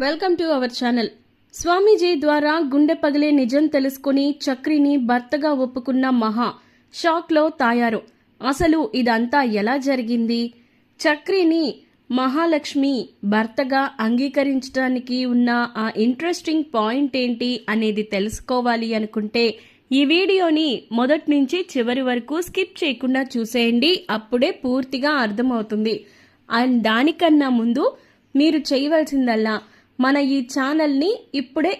Welcome to our channel. Swamiji ద్వారా గుండె పగిలే నిజం తెలుసుకుని చక్రిని భర్తగా ఒప్పుకున్న మహా షాక్లో తాయారు. అసలు ఇదంతా ఎలా జరిగింది? చక్రిని మహాలక్ష్మి భర్తగా అంగీకరించడానికి ఉన్న ఆ ఇంట్రెస్టింగ్ పాయింట్ ఏంటి అనేది తెలుసుకోవాలి అనుకుంటే ఈ వీడియోని మొదటి నుంచి చివరి వరకు స్కిప్ చేయకుండా చూసేయండి. అప్పుడే పూర్తిగా అర్థమవుతుంది. అండ్ దానికన్నా ముందు మీరు చేయవలసిందల్లా మన ఈ ఛానల్ని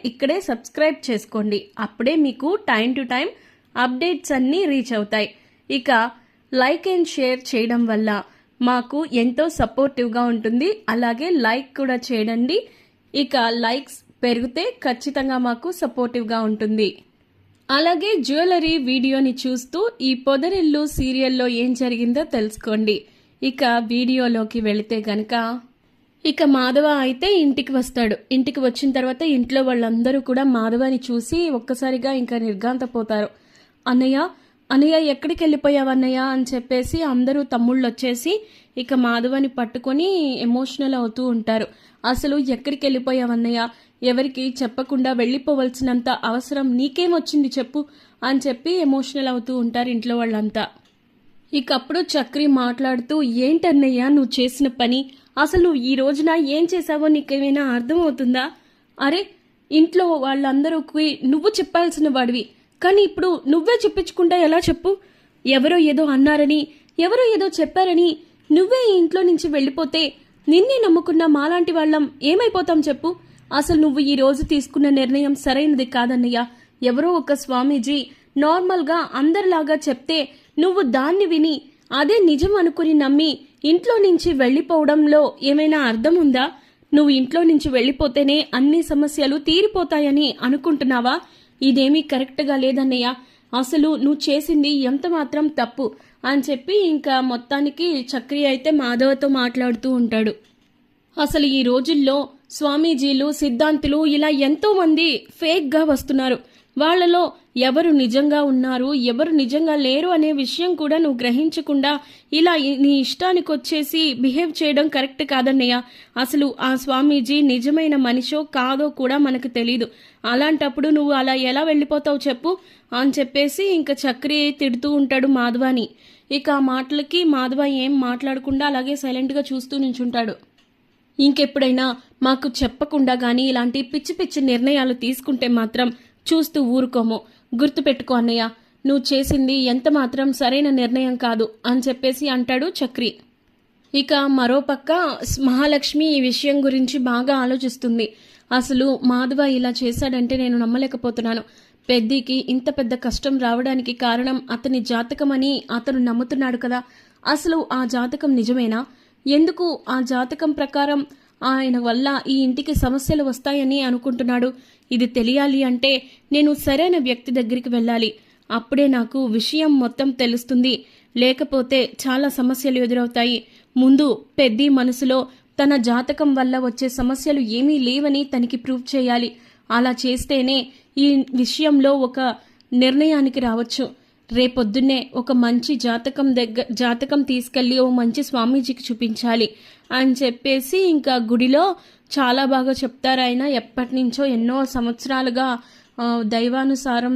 ఇక్కడే సబ్స్క్రైబ్ చేసుకోండి. అప్పుడే మీకు టైం టు టైం అప్డేట్స్ అన్నీ రీచ్ అవుతాయి. ఇక లైక్ అండ్ షేర్ చేయడం వల్ల మాకు ఎంతో సపోర్టివ్గా ఉంటుంది. అలాగే లైక్ కూడా చేయండి. ఇక లైక్స్ పెరిగితే ఖచ్చితంగా మాకు సపోర్టివ్గా ఉంటుంది. అలాగే జ్యువెలరీ వీడియోని చూస్తూ ఈ పొదరిల్లు సీరియల్లో ఏం జరిగిందో తెలుసుకోండి. ఇక వీడియోలోకి వెళితే గనక ఇక మాధవ అయితే ఇంటికి వస్తాడు. ఇంటికి వచ్చిన తర్వాత ఇంట్లో వాళ్ళందరూ కూడా మాధవని చూసి ఒక్కసారిగా ఇంకా నిర్ఘాంతపోతారు. అన్నయ్య ఎక్కడికి వెళ్ళిపోయావు అన్నయ్య అని చెప్పేసి అందరూ తమ్ముళ్ళు వచ్చేసి ఇక మాధవని పట్టుకొని ఎమోషనల్ అవుతూ ఉంటారు. అసలు ఎక్కడికి వెళ్ళిపోయావు అన్నయ్య, ఎవరికి చెప్పకుండా వెళ్ళిపోవలసినంత అవసరం నీకేమొచ్చింది చెప్పు అని చెప్పి ఎమోషనల్ అవుతూ ఉంటారు ఇంట్లో వాళ్ళంతా. ఇకప్పుడు చక్రి మాట్లాడుతూ, ఏంటన్నయ్య నువ్వు చేసిన పని, అసలు నువ్వు ఈ రోజున ఏం చేశావో నీకేమైనా అర్థమవుతుందా? అరే, ఇంట్లో వాళ్ళందరూకి నువ్వు చెప్పాల్సిన వాడివి, కానీ ఇప్పుడు నువ్వే చెప్పించుకుంటా ఎలా చెప్పు? ఎవరో ఏదో అన్నారని, ఎవరో ఏదో చెప్పారని నువ్వే ఈ ఇంట్లో నుంచి వెళ్ళిపోతే నిన్నే నమ్ముకున్న మాలాంటి వాళ్ళం ఏమైపోతాం చెప్పు? అసలు నువ్వు ఈ రోజు తీసుకున్న నిర్ణయం సరైనది కాదన్నయ్య. ఎవరో ఒక స్వామీజీ నార్మల్గా అందరిలాగా చెప్తే నువ్వు దాన్ని విని అదే నిజం అనుకుని నమ్మి ఇంట్లో నుంచి వెళ్ళిపోవడంలో ఏమైనా అర్థం ఉందా? నువ్వు ఇంట్లో నుంచి వెళ్ళిపోతేనే అన్ని సమస్యలు తీరిపోతాయని అనుకుంటున్నావా? ఇదేమీ కరెక్ట్గా లేదన్నయ్య. అసలు నువ్వు చేసింది ఎంత మాత్రం తప్పు అని చెప్పి ఇంకా మొత్తానికి చక్రి అయితే మాధవతో మాట్లాడుతూ ఉంటాడు. అసలు ఈ రోజుల్లో స్వామీజీలు, సిద్ధాంతులు ఇలా ఎంతో మంది ఫేక్గా వస్తున్నారు. వాళ్లలో ఎవరు నిజంగా ఉన్నారు, ఎవరు నిజంగా లేరు అనే విషయం కూడా నువ్వు గ్రహించకుండా ఇలా నీ ఇష్టానికి వచ్చేసి బిహేవ్ చేయడం కరెక్ట్ కాదన్నయ్య. అసలు ఆ స్వామీజీ నిజమైన మనిషో కాదో కూడా మనకు తెలీదు. అలాంటప్పుడు నువ్వు అలా ఎలా వెళ్ళిపోతావు చెప్పు అని చెప్పేసి ఇంకా చక్రి తిడుతూ ఉంటాడు మాధవాని. ఇక ఆ మాటలకి మాధవ ఏం మాట్లాడకుండా అలాగే సైలెంట్గా చూస్తూ నించుంటాడు. ఇంకెప్పుడైనా మాకు చెప్పకుండా కానీ ఇలాంటి పిచ్చి పిచ్చి నిర్ణయాలు తీసుకుంటే మాత్రం చూస్తూ ఊరుకోము. గుర్తుపెట్టుకో అన్నయ్య, నువ్వు చేసింది ఎంత మాత్రం సరైన నిర్ణయం కాదు అని చెప్పేసి అంటాడు చక్రి. ఇక మరోపక్క మహాలక్ష్మి ఈ విషయం గురించి బాగా ఆలోచిస్తుంది. అసలు మాధవ ఇలా చేశాడంటే నేను నమ్మలేకపోతున్నాను. పెద్దికి ఇంత పెద్ద కష్టం రావడానికి కారణం అతని జాతకం అని అతను నమ్ముతున్నాడు కదా. అసలు ఆ జాతకం నిజమేనా? ఎందుకు ఆ జాతకం ప్రకారం ఆయన వల్ల ఈ ఇంటికి సమస్యలు వస్తాయని అనుకుంటున్నాడు? ఇది తెలియాలి అంటే నేను సరైన వ్యక్తి దగ్గరికి వెళ్ళాలి. అప్పుడే నాకు విషయం మొత్తం తెలుస్తుంది. లేకపోతే చాలా సమస్యలు ఎదురవుతాయి. ముందు పెద్ది మనసులో తన జాతకం వల్ల వచ్చే సమస్యలు ఏమీ లేవని తనకి ప్రూవ్ చేయాలి. అలా చేస్తేనే ఈ విషయంలో ఒక నిర్ణయానికి రావచ్చు. రేపొద్దున్నే ఒక మంచి జాతకం తీసుకెళ్లి ఓ మంచి స్వామీజీకి చూపించాలి అని చెప్పేసి ఇంకా గుడిలో చాలా బాగా చెప్తారు. ఆయన ఎప్పటి నుంచో ఎన్నో సంవత్సరాలుగా దైవానుసారం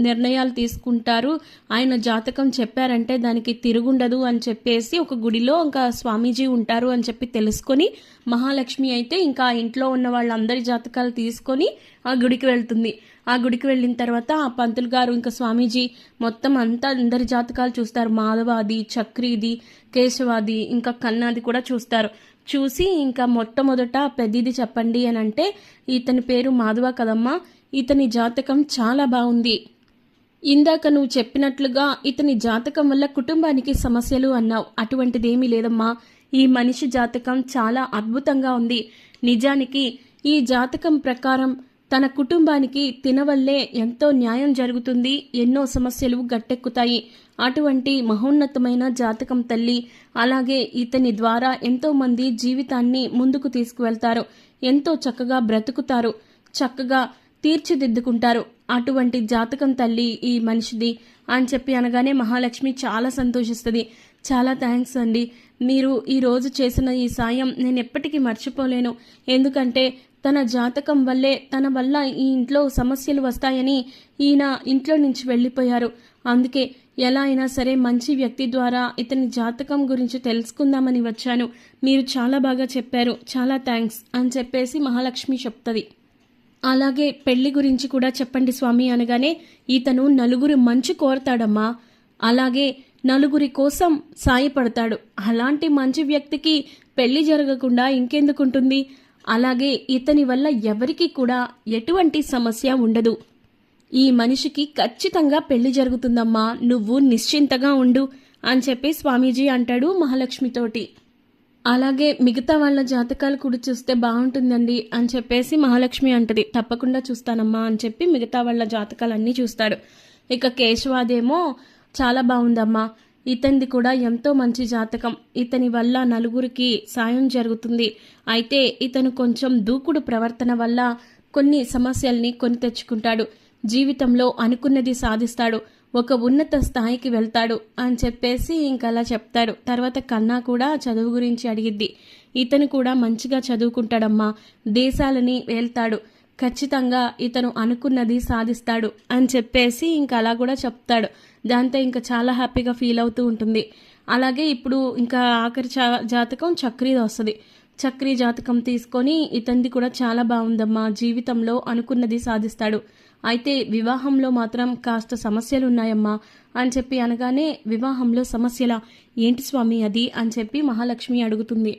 నిర్ణయాలు తీసుకుంటారు. ఆయన జాతకం చెప్పారంటే దానికి తిరుగుండదు అని చెప్పేసి ఒక గుడిలో ఇంకా స్వామీజీ ఉంటారు అని చెప్పి తెలుసుకొని మహాలక్ష్మి అయితే ఇంకా ఇంట్లో ఉన్న వాళ్ళందరి జాతకాలు తీసుకొని ఆ గుడికి వెళ్తుంది. ఆ గుడికి వెళ్ళిన తర్వాత ఆ పంతులు గారు ఇంకా స్వామీజీ మొత్తం అంతా అందరి జాతకాలు చూస్తారు. మాధవాది, చక్రిది, కేశవాది, ఇంకా కన్నాది కూడా చూస్తారు. చూసి ఇంకా మొట్టమొదట పెద్దిది చెప్పండి అని అంటే, ఇతని పేరు మాధవ కదమ్మా, ఇతని జాతకం చాలా బాగుంది. ఇందాక నువ్వు చెప్పినట్లుగా ఇతని జాతకం వల్ల కుటుంబానికి సమస్యలు అన్నావు. అటువంటిదేమీ లేదమ్మా. ఈ మనిషి జాతకం చాలా అద్భుతంగా ఉంది. నిజానికి ఈ జాతకం ప్రకారం తన కుటుంబానికి తినవల్లే ఎంతో న్యాయం జరుగుతుంది. ఎన్నో సమస్యలు గట్టెక్కుతాయి. అటువంటి మహోన్నతమైన జాతకం తల్లి. అలాగే ఇతని ద్వారా ఎంతో మంది జీవితాన్ని ముందుకు తీసుకువెళ్తారు. ఎంతో చక్కగా బ్రతుకుతారు, చక్కగా తీర్చిదిద్దుకుంటారు. అటువంటి జాతకం తల్లి ఈ మనిషిది అని చెప్పి అనగానే మహాలక్ష్మి చాలా సంతోషిస్తుంది. చాలా థ్యాంక్స్ అండి, మీరు ఈరోజు చేసిన ఈ సాయం నేను ఎప్పటికీ మర్చిపోలేను. ఎందుకంటే తన జాతకం వల్లే తన వల్ల ఈ ఇంట్లో సమస్యలు వస్తాయని ఈయన ఇంట్లో నుంచి వెళ్ళిపోయారు. అందుకే ఎలా అయినా సరే మంచి వ్యక్తి ద్వారా ఇతని జాతకం గురించి తెలుసుకుందామని వచ్చాను. మీరు చాలా బాగా చెప్పారు, చాలా థ్యాంక్స్ అని చెప్పేసి మహాలక్ష్మి చెప్తుంది. అలాగే పెళ్లి గురించి కూడా చెప్పండి స్వామి అనగానే, ఇతను నలుగురు మంచి కోరతాడమ్మా, అలాగే నలుగురి కోసం సాయపడతాడు. అలాంటి మంచి వ్యక్తికి పెళ్లి జరగకుండా ఇంకెందుకుంటుంది? అలాగే ఇతని వల్ల ఎవరికి కూడా ఎటువంటి సమస్య ఉండదు. ఈ మనిషికి ఖచ్చితంగా పెళ్లి జరుగుతుందమ్మా, నువ్వు నిశ్చింతగా ఉండు అని చెప్పి స్వామీజీ అంటాడు మహాలక్ష్మితోటి. అలాగే మిగతా వాళ్ళ జాతకాలు కూడా చూస్తే బాగుంటుందండి అని చెప్పేసి మహాలక్ష్మి అంటది. తప్పకుండా చూస్తానమ్మా అని చెప్పి మిగతా వాళ్ళ జాతకాలన్నీ చూస్తాడు. ఇక కేశవాదేమో చాలా బాగుందమ్మా, ఇతనిది కూడా ఎంతో మంచి జాతకం, ఇతని వల్ల నలుగురికి సాయం జరుగుతుంది. అయితే ఇతను కొంచెం దూకుడు ప్రవర్తన వల్ల కొన్ని సమస్యల్ని కొని తెచ్చుకుంటాడు. జీవితంలో అనుకున్నది సాధిస్తాడు, ఒక ఉన్నత స్థాయికి వెళ్తాడు అని చెప్పేసి ఇంకలా చెప్తాడు. తర్వాత కన్నా కూడా చదువు గురించి అడిగిద్ది. ఇతను కూడా మంచిగా చదువుకుంటాడమ్మా, దేశాలని వెళ్తాడు, ఖచ్చితంగా ఇతను అనుకున్నది సాధిస్తాడు అని చెప్పేసి ఇంకా అలా కూడా చెప్తాడు. దాంతో ఇంకా చాలా హ్యాపీగా ఫీల్ అవుతూ ఉంటుంది. అలాగే ఇప్పుడు ఇంకా ఆఖరి జాతకం చక్రీది వస్తుంది. చక్రీ జాతకం తీసుకొని ఇతనిది కూడా చాలా బాగుందమ్మా, జీవితంలో అనుకున్నది సాధిస్తాడు, అయితే వివాహంలో మాత్రం కాస్త సమస్యలు ఉన్నాయమ్మా అని చెప్పి అనగానే, వివాహంలో సమస్యలా, ఏంటి స్వామి అది అని చెప్పి మహాలక్ష్మి అడుగుతుంది.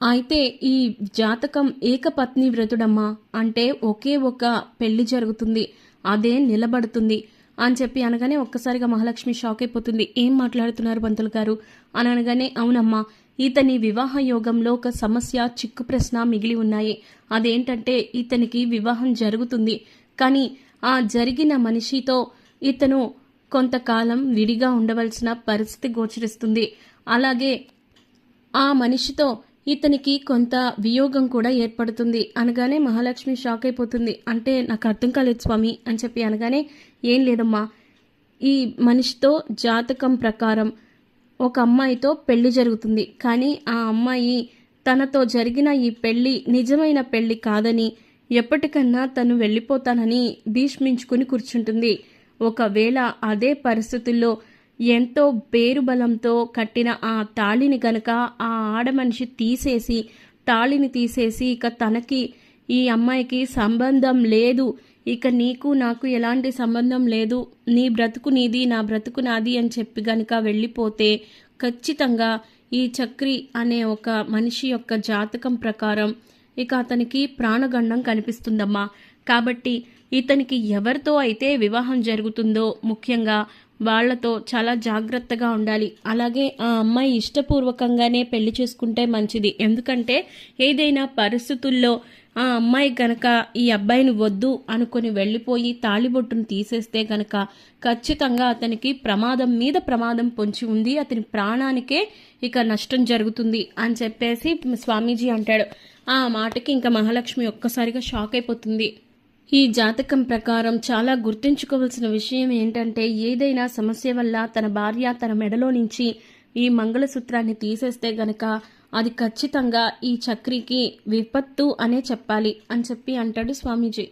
అయితే ఈ జాతకం ఏకపత్ని వ్రతుడమ్మా, అంటే ఒకే ఒక పెళ్లి జరుగుతుంది, అదే నిలబడుతుంది అని చెప్పి అనగానే ఒక్కసారిగా మహాలక్ష్మి షాక్ అయిపోతుంది. ఏం మాట్లాడుతున్నారు పంతులు గారు అని అనగానే, అవునమ్మా, ఇతని వివాహ యోగంలో ఒక సమస్య, చిక్కు ప్రశ్న మిగిలి ఉన్నాయి. అదేంటంటే ఇతనికి వివాహం జరుగుతుంది, కానీ ఆ జరిగిన మనిషితో ఇతను కొంతకాలం విడిగా ఉండవలసిన పరిస్థితి గోచరిస్తుంది. అలాగే ఆ మనిషితో ఇతనికి కొంత వియోగం కూడా ఏర్పడుతుంది అనగానే మహాలక్ష్మి షాక్ అయిపోతుంది. అంటే నాకు అర్థం కాలేదు స్వామి అని చెప్పి అనగానే, ఏం లేదమ్మా, ఈ మనిషితో జాతకం ప్రకారం ఒక అమ్మాయితో పెళ్లి జరుగుతుంది, కానీ ఆ అమ్మాయి తనతో జరిగిన ఈ పెళ్లి నిజమైన పెళ్లి కాదని, ఎప్పటికన్నా తను వెళ్ళిపోతానని భీష్మించుకుని కూర్చుంటుంది. ఒకవేళ అదే పరిస్థితుల్లో ఎంతో పేరుబలంతో కట్టిన ఆ తాళిని గనక ఆ ఆడమనిషి తాళిని తీసేసి ఇక తనకి ఈ అమ్మాయికి సంబంధం లేదు, ఇక నీకు నాకు ఎలాంటి సంబంధం లేదు, నీ బ్రతుకు నీది, నా బ్రతుకు నాది అని చెప్పి గనక వెళ్ళిపోతే ఖచ్చితంగా ఈ చక్రి అనే ఒక మనిషి యొక్క జాతకం ప్రకారం ఇక అతనికి ప్రాణగండం కనిపిస్తుందమ్మా. కాబట్టి ఇతనికి ఎవరితో అయితే వివాహం జరుగుతుందో ముఖ్యంగా వాళ్లతో చాలా జాగ్రత్తగా ఉండాలి. అలాగే ఆ అమ్మాయి ఇష్టపూర్వకంగానే పెళ్లి చేసుకుంటే మంచిది. ఎందుకంటే ఏదైనా పరిస్థితుల్లో ఆ అమ్మాయి గనక ఈ అబ్బాయిని వద్దు అనుకుని వెళ్ళిపోయి తాళిబొట్టును తీసేస్తే గనక ఖచ్చితంగా అతనికి ప్రమాదం మీద ప్రమాదం పొంచి ఉంది, అతని ప్రాణానికే ఇక నష్టం జరుగుతుంది అని చెప్పేసి స్వామీజీ అంటాడు. ఆ మాటకి ఇంకా మహాలక్ష్మి ఒక్కసారిగా షాక్ అయిపోతుంది. ఈ జాతకం ప్రకారం చాలా గుర్తుంచుకోవాల్సిన విషయం ఏంటంటే, ఏదైనా సమస్య వల్ల తన భార్య తన మెడలో నుంచి ఈ మంగళసూత్రాన్ని తీసేస్తే గనక అది ఖచ్చితంగా ఈ చక్రికి విపత్తు అనే చెప్పాలి అని చెప్పి అంటాడు స్వామీజీ.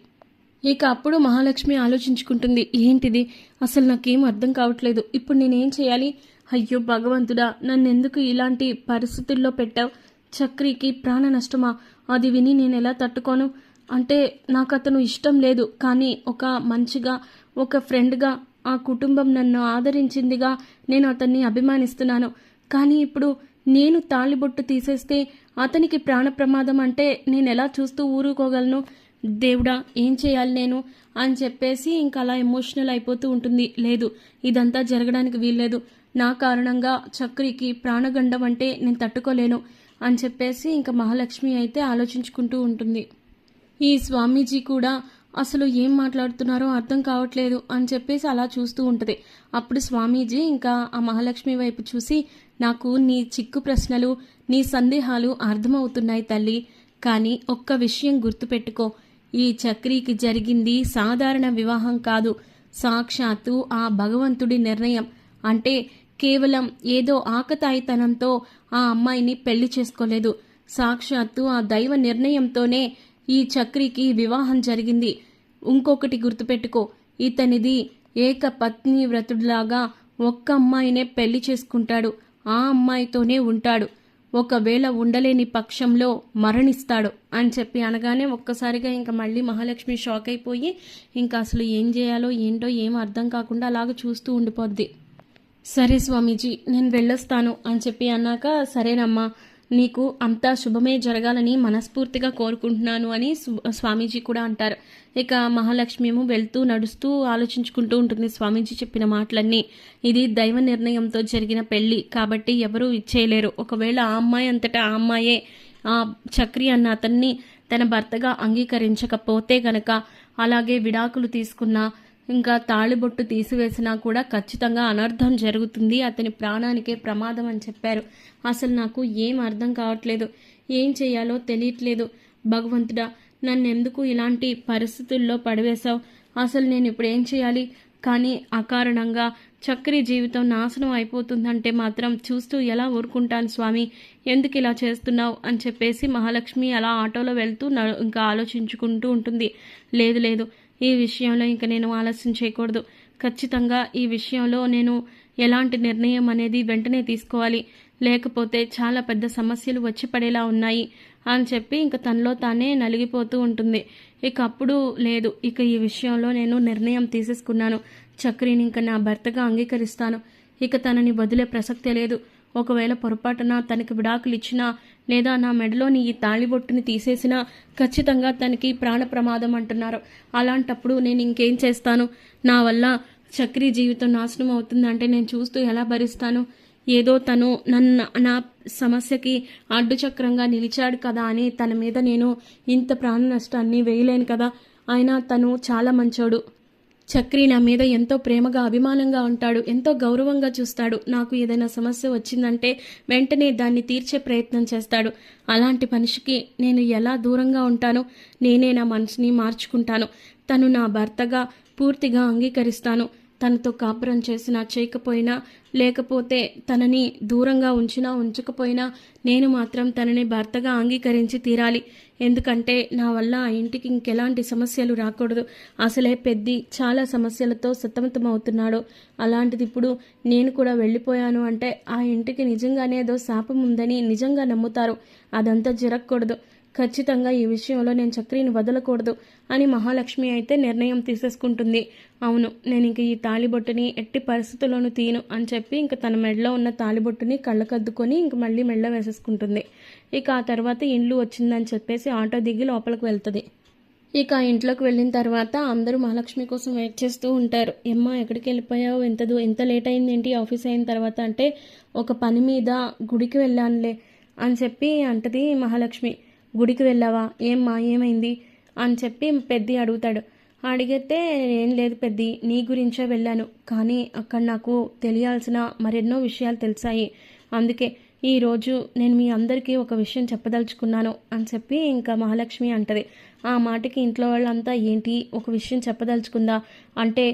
ఇక అప్పుడు మహాలక్ష్మి ఆలోచించుకుంటుంది, ఏంటిది, అసలు నాకేం అర్థం కావట్లేదు, ఇప్పుడు నేనేం చేయాలి? అయ్యో భగవంతుడా, నన్నెందుకు ఇలాంటి పరిస్థితుల్లో పెట్టావు? చక్రికి ప్రాణ నష్టమా? అది విని నేను ఎలా తట్టుకోను? అంటే నాకు అతను ఇష్టం లేదు, కానీ ఒక మంచిగా ఒక ఫ్రెండ్గా ఆ కుటుంబం నన్ను ఆదరించిందిగా నేను అతన్ని అభిమానిస్తున్నాను. కానీ ఇప్పుడు నేను తాళిబొట్టు తీసేస్తే అతనికి ప్రాణ ప్రమాదం అంటే నేను ఎలా చూస్తూ ఊరుకోగలను? దేవుడా, ఏం చేయాలి నేను అని చెప్పేసి ఇంకా అలా ఎమోషనల్ అయిపోతూ ఉంటుంది. లేదు, ఇదంతా జరగడానికి వీల్లేదు, నా కారణంగా చక్రికి ప్రాణగండం అంటే నేను తట్టుకోలేను అని చెప్పేసి ఇంకా మహాలక్ష్మి అయితే ఆలోచించుకుంటూ ఉంటుంది. ఈ స్వామీజీ కూడా అసలు ఏం మాట్లాడుతున్నారో అర్థం కావట్లేదు అని చెప్పేసి అలా చూస్తూ ఉంటుంది. అప్పుడు స్వామీజీ ఇంకా ఆ మహాలక్ష్మి వైపు చూసి, నాకు నీ చిక్కు ప్రశ్నలు, నీ సందేహాలు అర్థమవుతున్నాయి తల్లి, కానీ ఒక్క విషయం గుర్తుపెట్టుకో, ఈ చక్రికి జరిగింది సాధారణ వివాహం కాదు, సాక్షాత్తు ఆ భగవంతుడి నిర్ణయం. అంటే కేవలం ఏదో ఆకతాయితనంతో ఆ అమ్మాయిని పెళ్లి చేసుకోలేదు, సాక్షాత్తు ఆ దైవ నిర్ణయంతోనే ఈ చక్రికి వివాహం జరిగింది. ఇంకొకటి గుర్తుపెట్టుకో, ఇతనిది ఏకపత్ని వ్రతుడిలాగా ఒక్క అమ్మాయినే పెళ్లి చేసుకుంటాడు. ఆ అమ్మాయితోనే ఉంటాడు. ఒకవేళ ఉండలేని పక్షంలో మరణిస్తాడు అని చెప్పి అనగానే ఒక్కసారిగా ఇంకా మళ్ళీ మహాలక్ష్మి షాక్ అయిపోయి ఇంకా అసలు ఏం చేయాలో ఏంటో ఏం అర్థం కాకుండా అలాగ చూస్తూ ఉండిపోద్ది. సరే స్వామీజీ, నేను వెళ్ళొస్తాను అని చెప్పి అన్నాక, సరేనమ్మా, నీకు అంతా శుభమే జరగాలని మనస్ఫూర్తిగా కోరుకుంటున్నాను అని స్వామీజీ కూడా అంటారు. ఇక మహాలక్ష్మి ఏమో వెళ్తూ నడుస్తూ ఆలోచించుకుంటూ ఉంటుంది స్వామీజీ చెప్పిన మాటలన్నీ. ఇది దైవ నిర్ణయంతో జరిగిన పెళ్లి కాబట్టి ఎవరూ ఇచ్చేయలేరు. ఒకవేళ ఆ అమ్మాయి అంతటా ఆ అమ్మాయే ఆ చక్రి అన్న అతన్ని తన భర్తగా అంగీకరించకపోతే గనక, అలాగే విడాకులు తీసుకున్నా ఇంకా తాళిబొట్టు తీసివేసినా కూడా ఖచ్చితంగా అనర్థం జరుగుతుంది, అతని ప్రాణానికే ప్రమాదం అని చెప్పారు. అసలు నాకు ఏం అర్థం కావట్లేదు, ఏం చేయాలో తెలియట్లేదు. భగవంతుడా, నన్నెందుకు ఇలాంటి పరిస్థితుల్లో పడివేశావు? అసలు నేను ఇప్పుడు ఏం చేయాలి? కానీ అకారణంగా చక్రి జీవితం నాశనం అయిపోతుందంటే మాత్రం చూస్తూ ఎలా ఊరుకుంటాను స్వామి? ఎందుకు ఇలా చేస్తున్నావు అని చెప్పేసి మహాలక్ష్మి అలా ఆటోలో వెళ్తూ ఇంకా ఆలోచించుకుంటూ ఉంటుంది. లేదు లేదు, ఈ విషయంలో ఇంకా నేను ఆలస్యం చేయకూడదు. ఖచ్చితంగా ఈ విషయంలో నేను ఎలాంటి నిర్ణయం అనేది వెంటనే తీసుకోవాలి, లేకపోతే చాలా పెద్ద సమస్యలు వచ్చి పడేలా ఉన్నాయి అని చెప్పి ఇంకా తనలో తానే నలిగిపోతూ ఉంటుంది. ఇక అప్పుడు లేదు, ఇక ఈ విషయంలో నేను నిర్ణయం తీసేసుకున్నాను. చక్రిని ఇంకా నా భర్తగా అంగీకరిస్తాను. ఇక తనని వదిలే ప్రసక్తే లేదు. ఒకవేళ పొరపాటున తనకి విడాకులు ఇచ్చినా లేదా నా మెడలోని ఈ తాళిబొట్టుని తీసేసినా ఖచ్చితంగా తనకి ప్రాణ ప్రమాదం అంటున్నారు. అలాంటప్పుడు నేను ఇంకేం చేస్తాను? నా వల్ల చక్రి జీవితం నాశనం అవుతుందంటే నేను చూస్తూ ఎలా భరిస్తాను? ఏదో తను నా సమస్యకి అడ్డుచక్రంగా నిలిచాడు కదా అని తన మీద నేను ఇంత ప్రాణ నష్టాన్ని వేయలేను కదా. అయినా తను చాలా మంచోడు. చక్రి నా మీద ఎంతో ప్రేమగా అభిమానంగా ఉంటాడు, ఎంతో గౌరవంగా చూస్తాడు. నాకు ఏదైనా సమస్య వచ్చిందంటే వెంటనే దాన్ని తీర్చే ప్రయత్నం చేస్తాడు. అలాంటి మనిషికి నేను ఎలా దూరంగా ఉంటాను? నేనే నా మనసుని మార్చుకుంటాను. తను నా భర్తగా పూర్తిగా అంగీకరిస్తాను. తనతో కాపురం చేసినా చేయకపోయినా, లేకపోతే తనని దూరంగా ఉంచినా ఉంచకపోయినా నేను మాత్రం తనని భర్తగా అంగీకరించి తీరాలి. ఎందుకంటే నా వల్ల ఆ ఇంటికి ఇంకెలాంటి సమస్యలు రాకూడదు. అసలే పెద్ది చాలా సమస్యలతో సతమతమవుతున్నాడు. అలాంటిది ఇప్పుడు నేను కూడా వెళ్ళిపోయాను అంటే ఆ ఇంటికి నిజంగానే ఏదో శాపం ఉందని నిజంగా నమ్ముతారు. అదంతా జరగకూడదు. ఖచ్చితంగా ఈ విషయంలో నేను చక్రిని వదలకూడదు అని మహాలక్ష్మి అయితే నిర్ణయం తీసేసుకుంటుంది. అవును, నేను ఇంక ఈ తాళిబొట్టుని ఎట్టి పరిస్థితుల్లోనూ తీయను అని చెప్పి ఇంక తన మెడలో ఉన్న తాళిబొట్టుని కళ్ళకద్దుకొని ఇంక మళ్ళీ మెడలో వేసేసుకుంటుంది. ఇక ఆ తర్వాత ఇండ్లు వచ్చిందని చెప్పేసి ఆటో దిగి లోపలికి వెళ్తుంది. ఇక ఆ ఇంట్లోకి వెళ్ళిన తర్వాత అందరూ మహాలక్ష్మి కోసం వెయిట్ చేస్తూ ఉంటారు. ఎమ్మా, ఎక్కడికి వెళ్ళిపోయావు? ఎంత లేట్ అయింది ఏంటి ఆఫీస్ అయిన తర్వాత అంటే, ఒక పని మీద గుడికి వెళ్ళానులే అని చెప్పి అంటది మహాలక్ష్మి. గుడికి వెళ్ళావా? ఏమ్మా, ఏమైంది అని చెప్పి పెద్ది అడుగుతాడు. అడిగితే ఏం లేదు పెద్ది, నీ గురించే వెళ్ళాను, కానీ అక్కడ నాకు తెలియాల్సిన మరెన్నో విషయాలు తెలిసాయి. అందుకే ఈరోజు నేను మీ అందరికీ ఒక విషయం చెప్పదలుచుకున్నాను అని చెప్పి ఇంకా మహాలక్ష్మి అంటది. ఆ మాటకి ఇంట్లో వాళ్ళంతా ఏంటి, ఒక విషయం చెప్పదలుచుకుందా అంటే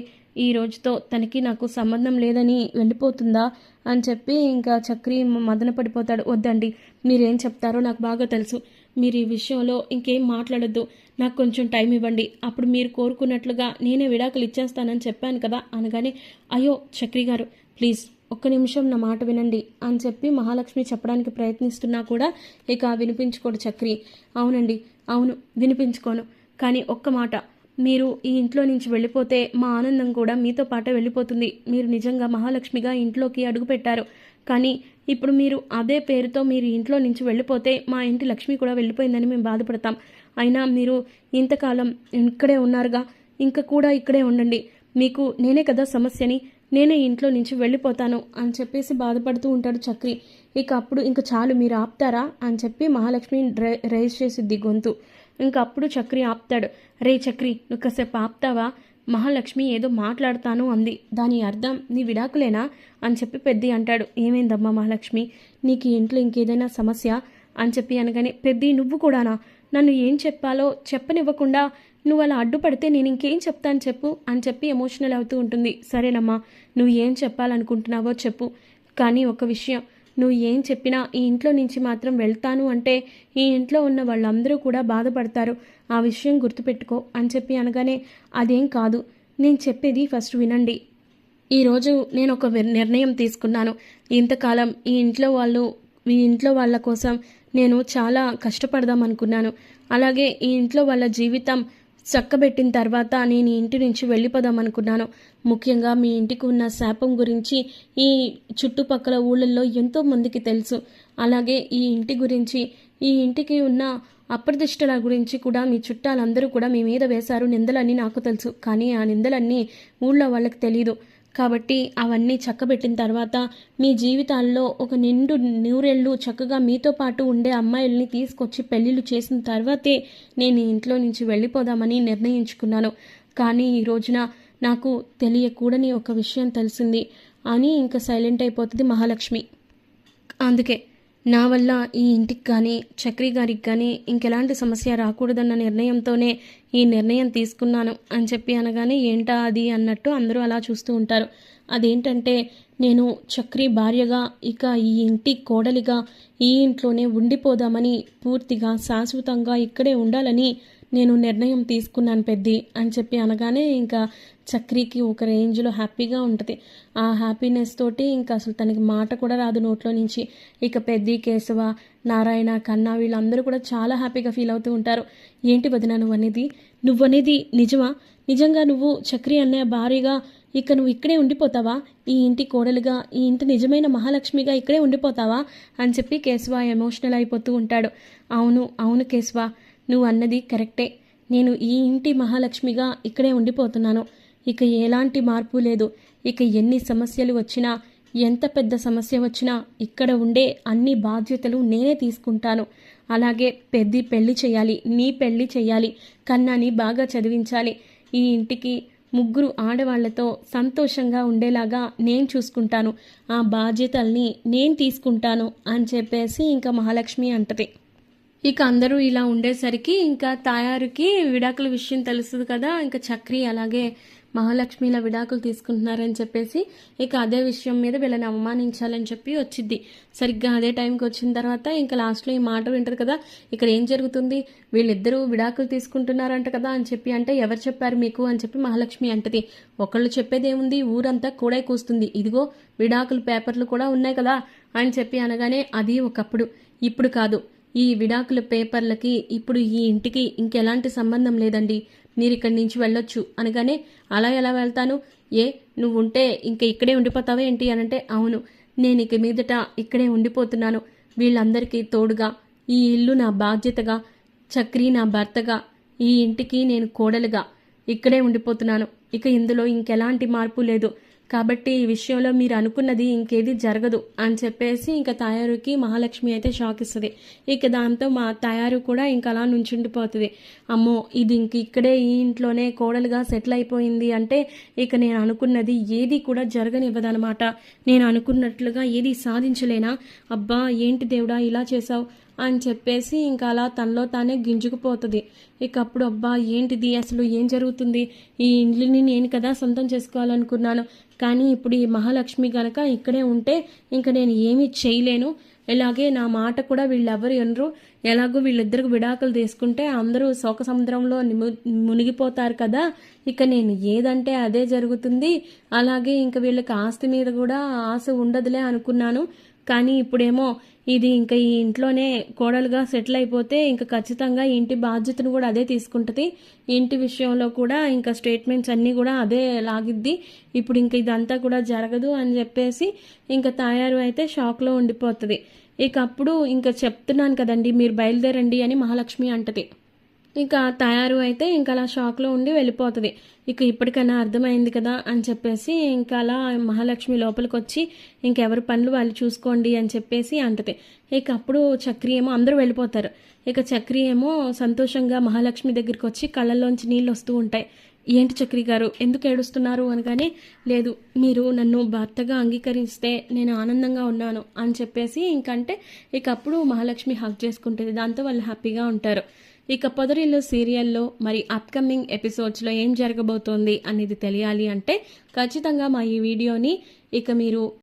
ఈ రోజుతో తనకి నాకు సంబంధం లేదని వెళ్ళిపోతుందా అని చెప్పి ఇంకా చక్రి మదన పడిపోతాడు. వద్దండి, మీరేం చెప్తారో నాకు బాగా తెలుసు. మీరు ఈ విషయంలో ఇంకేం మాట్లాడొద్దు, నాకు కొంచెం టైం ఇవ్వండి, అప్పుడు మీరు కోరుకున్నట్లుగా నేనే విడాకులు ఇచ్చేస్తానని చెప్పాను కదా అనగానే, అయ్యో చక్రి గారు ప్లీజ్ ఒక్క నిమిషం నా మాట వినండి అని చెప్పి మహాలక్ష్మి చెప్పడానికి ప్రయత్నిస్తున్నా కూడా ఇక వినిపించుకోడు చక్రి. అవునండి, అవును, వినిపించుకోను, కానీ ఒక్క మాట, మీరు ఈ ఇంట్లో నుంచి వెళ్ళిపోతే మా ఆనందం కూడా మీతో పాటే వెళ్ళిపోతుంది. మీరు నిజంగా మహాలక్ష్మిగా ఇంట్లోకి అడుగుపెట్టారు, కానీ ఇప్పుడు మీరు అదే పేరుతో మీరు ఇంట్లో నుంచి వెళ్ళిపోతే మా ఇంటి లక్ష్మి కూడా వెళ్ళిపోయిందని మేము బాధపడతాం. అయినా మీరు ఇంతకాలం ఇక్కడే ఉన్నారుగా, ఇంకా కూడా ఇక్కడే ఉండండి. మీకు నేనే కదా సమస్యని, నేనే ఇంట్లో నుంచి వెళ్ళిపోతాను అని చెప్పేసి బాధపడుతూ ఉంటాడు చక్రి. ఇక అప్పుడు ఇంక చాలు, మీరు ఆపుతారా అని చెప్పి మహాలక్ష్మి రైజ్ చేసిద్ది గొంతు. ఇంకా అప్పుడు చక్రి ఆపుతాడు. రే చక్రి, నువ్వు కాసేపు ఆపుతావా? మహాలక్ష్మి ఏదో మాట్లాడతాను అంది, దాని అర్థం నీ విడాకులేనా అని చెప్పి పెద్ది అంటాడు. ఏమైందమ్మా మహాలక్ష్మి, నీకు ఇంట్లో ఇంకేదైనా సమస్య అని చెప్పి అనగానే, పెద్ది నువ్వు కూడానా? నన్ను ఏం చెప్పాలో చెప్పనివ్వకుండా నువ్వు అలా అడ్డుపడితే నేను ఇంకేం చెప్తాను చెప్పు అని చెప్పి ఎమోషనల్ అవుతూ ఉంటుంది. సరేనమ్మా, నువ్వు ఏం చెప్పాలనుకుంటున్నావో చెప్పు, కానీ ఒక విషయం, నువ్వు ఏం చెప్పినా ఈ ఇంట్లో నుంచి మాత్రం వెళ్తాను అంటే ఈ ఇంట్లో ఉన్న వాళ్ళందరూ కూడా బాధపడతారు. ఆ విషయం గుర్తుపెట్టుకో అని చెప్పి అనగానే, అదేం కాదు, నేను చెప్పేది ఫస్ట్ వినండి. ఈరోజు నేను ఒక నిర్ణయం తీసుకున్నాను. ఇంతకాలం ఈ ఇంట్లో వాళ్ళ కోసం నేను చాలా కష్టపడదాం అనుకున్నాను. అలాగే ఈ ఇంట్లో వాళ్ళ జీవితం చక్కబెట్టిన తర్వాత నేను ఈ ఇంటి నుంచి వెళ్ళిపోదాం అనుకున్నాను. ముఖ్యంగా మీ ఇంటికి ఉన్న శాపం గురించి ఈ చుట్టుపక్కల ఊళ్ళల్లో ఎంతో మందికి తెలుసు. అలాగే ఈ ఇంటి గురించి, ఈ ఇంటికి ఉన్న అప్రదిష్టల గురించి కూడా మీ చుట్టాలందరూ కూడా మీ మీద వేశారు నిందలన్నీ నాకు తెలుసు. కానీ ఆ నిందలన్నీ ఊళ్ళో వాళ్ళకి తెలీదు. కాబట్టి అవన్నీ చక్కబెట్టిన తర్వాత మీ జీవితాల్లో ఒక నిండు నూరేళ్ళు చక్కగా మీతో పాటు ఉండే అమ్మాయిల్ని తీసుకొచ్చి పెళ్ళిళ్ళు చేసిన తర్వాతే నేను ఈ ఇంట్లో నుంచి వెళ్ళిపోదామని నిర్ణయించుకున్నాను. కానీ ఈ రోజున నాకు తెలియకూడని ఒక విషయం తెలిసింది అని ఇంకా సైలెంట్ అయిపోతుంది మహాలక్ష్మి. అందుకే నా వల్ల ఈ ఇంటికి కానీ చక్రి గారికి కానీ ఇంకెలాంటి సమస్య రాకూడదన్న నిర్ణయంతోనే ఈ నిర్ణయం తీసుకున్నాను అని చెప్పి అనగానే, ఏంటా అది అన్నట్టు అందరూ అలా చూస్తూ ఉంటారు. అదేంటంటే, నేను చక్రి భార్యగా ఇక ఈ ఇంటి కోడలిగా ఈ ఇంట్లోనే ఉండిపోదామని, పూర్తిగా శాశ్వతంగా ఇక్కడే ఉండాలని నేను నిర్ణయం తీసుకున్నాను పెద్ది అని చెప్పి అనగానే, ఇంకా చక్రికి ఒక రేంజ్లో హ్యాపీగా ఉంటుంది. ఆ హ్యాపీనెస్ తోటి ఇంకా అసలు తనకి మాట కూడా రాదు నోట్లో నుంచి. ఇక పెద్ది, కేశవ, నారాయణ, కన్నా వీళ్ళందరూ కూడా చాలా హ్యాపీగా ఫీల్ అవుతూ ఉంటారు. ఏంటి వదిన నువ్వనేది నిజమా? నిజంగా నువ్వు చక్రి అనే భార్యగా ఇక నువ్వు ఇక్కడే ఉండిపోతావా? ఈ ఇంటి కోడలుగా, ఈ ఇంటి నిజమైన మహాలక్ష్మిగా ఇక్కడే ఉండిపోతావా అని చెప్పి కేశవ ఎమోషనల్ అయిపోతూ ఉంటాడు. అవును అవును కేశవ, నువ్వు అన్నది కరెక్టే. నేను ఈ ఇంటి మహాలక్ష్మిగా ఇక్కడే ఉండిపోతున్నాను. ఇక ఎలాంటి మార్పు లేదు. ఇక ఎన్ని సమస్యలు వచ్చినా, ఎంత పెద్ద సమస్య వచ్చినా ఇక్కడ ఉండే అన్ని బాధ్యతలు నేనే తీసుకుంటాను. అలాగే పెద్ది పెళ్లి చేయాలి, నీ పెళ్లి చేయాలి, కన్నాని బాగా చదివించాలి, ఈ ఇంటికి 3 ఆడవాళ్లతో సంతోషంగా ఉండేలాగా నేను చూసుకుంటాను, ఆ బాధ్యతల్ని నేను తీసుకుంటాను అని చెప్పేసి ఇంకా మహాలక్ష్మి అంటది. ఇక అందరూ ఇలా ఉండేసరికి ఇంకా తాయారుకి విడాకుల విషయం తెలుస్తుంది కదా. ఇంకా చక్రి అలాగే మహాలక్ష్మిల విడాకులు తీసుకుంటున్నారని చెప్పేసి ఇక అదే విషయం మీద వీళ్ళని అవమానించాలని చెప్పి వచ్చింది. సరిగ్గా అదే టైంకి వచ్చిన తర్వాత ఇంకా లాస్ట్లో ఈ మాట వింటది కదా. ఇక్కడ ఏం జరుగుతుంది, వీళ్ళిద్దరూ విడాకులు తీసుకుంటున్నారంట కదా అని చెప్పి అంటే, ఎవరు చెప్పారు మీకు అని చెప్పి మహాలక్ష్మి అంటది. ఒకళ్ళు చెప్పేదేముంది, ఊరంతా కూడా కూస్తుంది, ఇదిగో విడాకుల పేపర్లు కూడా ఉన్నాయి కదా అని చెప్పి అనగానే, అది ఒకప్పుడు, ఇప్పుడు కాదు. ఈ విడాకుల పేపర్లకి ఇప్పుడు ఈ ఇంటికి ఇంకెలాంటి సంబంధం లేదండి, మీరు ఇక్కడి నుంచి వెళ్ళొచ్చు అనగానే, అలా ఎలా వెళ్తాను, నువ్వుంటే ఇంక ఇక్కడే ఉండిపోతావా ఏంటి అనంటే, అవును, నేను ఇక మీదట ఇక్కడే ఉండిపోతున్నాను, వీళ్ళందరికీ తోడుగా, ఈ ఇల్లు నా బాధ్యతగా, చక్రి నా భర్తగా, ఈ ఇంటికి నేను కోడలుగా ఇక్కడే ఉండిపోతున్నాను. ఇక ఇందులో ఇంకెలాంటి మార్పు లేదు. కాబట్టి ఈ విషయంలో మీరు అనుకున్నది ఇంకేది జరగదు అని చెప్పేసి ఇంకా తయారుకి మహాలక్ష్మి అయితే షాక్ ఇస్తుంది. ఇక దాంతో మా తయారు కూడా ఇంకా అలా నుంచుండిపోతుంది. అమ్మో, ఇది ఇంక ఇక్కడే ఈ ఇంట్లోనే కోడలుగా సెటిల్ అయిపోయింది అంటే ఇక నేను అనుకున్నది ఏది కూడా జరగనివ్వదనమాట. నేను అనుకున్నట్లుగా ఏది సాధించలేనా? అబ్బా ఏంటి దేవుడా ఇలా చేసావు అని చెప్పేసి ఇంకా అలా తనలో తానే గింజుకుపోతుంది. ఇక అప్పుడు అబ్బా ఏంటిది, అసలు ఏం జరుగుతుంది, ఈ ఇండ్లని నేను కదా సొంతం చేసుకోవాలనుకున్నాను, కానీ ఇప్పుడు ఈ మహాలక్ష్మి గనక ఇక్కడే ఉంటే ఇంకా నేను ఏమీ చేయలేను, ఇలాగే నా మాట కూడా వీళ్ళెవరు వినరు, ఎలాగో వీళ్ళిద్దరికి విడాకులు తీసుకుంటే అందరూ శోక సముద్రంలో మునిగిపోతారు కదా, ఇక నేను ఏదంటే అదే జరుగుతుంది, అలాగే ఇంక వీళ్ళకి ఆస్తి మీద కూడా ఆశ ఉండదులే అనుకున్నాను. కానీ ఇప్పుడేమో ఇది ఇంకా ఈ ఇంట్లోనే కోడలుగా సెటిల్ అయిపోతే ఇంకా ఖచ్చితంగా ఇంటి బాధ్యతను కూడా అదే తీసుకుంటుంది, ఇంటి విషయంలో కూడా ఇంకా స్టేట్మెంట్స్ అన్నీ కూడా అదే లాగిద్ది, ఇప్పుడు ఇంకా ఇదంతా కూడా జరగదు అని చెప్పేసి ఇంకా తయారు అయితే షాక్లో ఉండిపోతుంది. ఇక అప్పుడు ఇంకా చెప్తున్నాను కదండి మీరు బయలుదేరండి అని మహాలక్ష్మి అంటది. ఇంకా తయారు అయితే ఇంకా అలా షాక్లో ఉండి వెళ్ళిపోతుంది. ఇక ఇప్పటికైనా అర్థమైంది కదా అని చెప్పేసి ఇంకా అలా మహాలక్ష్మి లోపలికి వచ్చి ఇంకెవరి పనులు వాళ్ళు చూసుకోండి అని చెప్పేసి అంటది. ఇక అప్పుడు చక్రి ఏమో అందరూ వెళ్ళిపోతారు. ఇక చక్రి ఏమో సంతోషంగా మహాలక్ష్మి దగ్గరికి వచ్చి కళ్ళల్లోంచి నీళ్ళు వస్తూ ఉంటాయి. ఏంటి చక్రి గారు ఎందుకు ఏడుస్తున్నారు అనగానే, లేదు మీరు నన్ను భర్తగా అంగీకరిస్తే నేను ఆనందంగా ఉన్నాను అని చెప్పేసి ఇంకంటే ఇక అప్పుడు మహాలక్ష్మి హగ్ చేసుకుంటుంది. దాంతో వాళ్ళు హ్యాపీగా ఉంటారు. ఇక పొదరిల్లు సీరియల్లో మరి అప్కమింగ్ ఎపిసోడ్స్లో ఏం జరగబోతోంది అనేది తెలియాలి అంటే ఖచ్చితంగా మా ఈ వీడియోని ఇక మీరు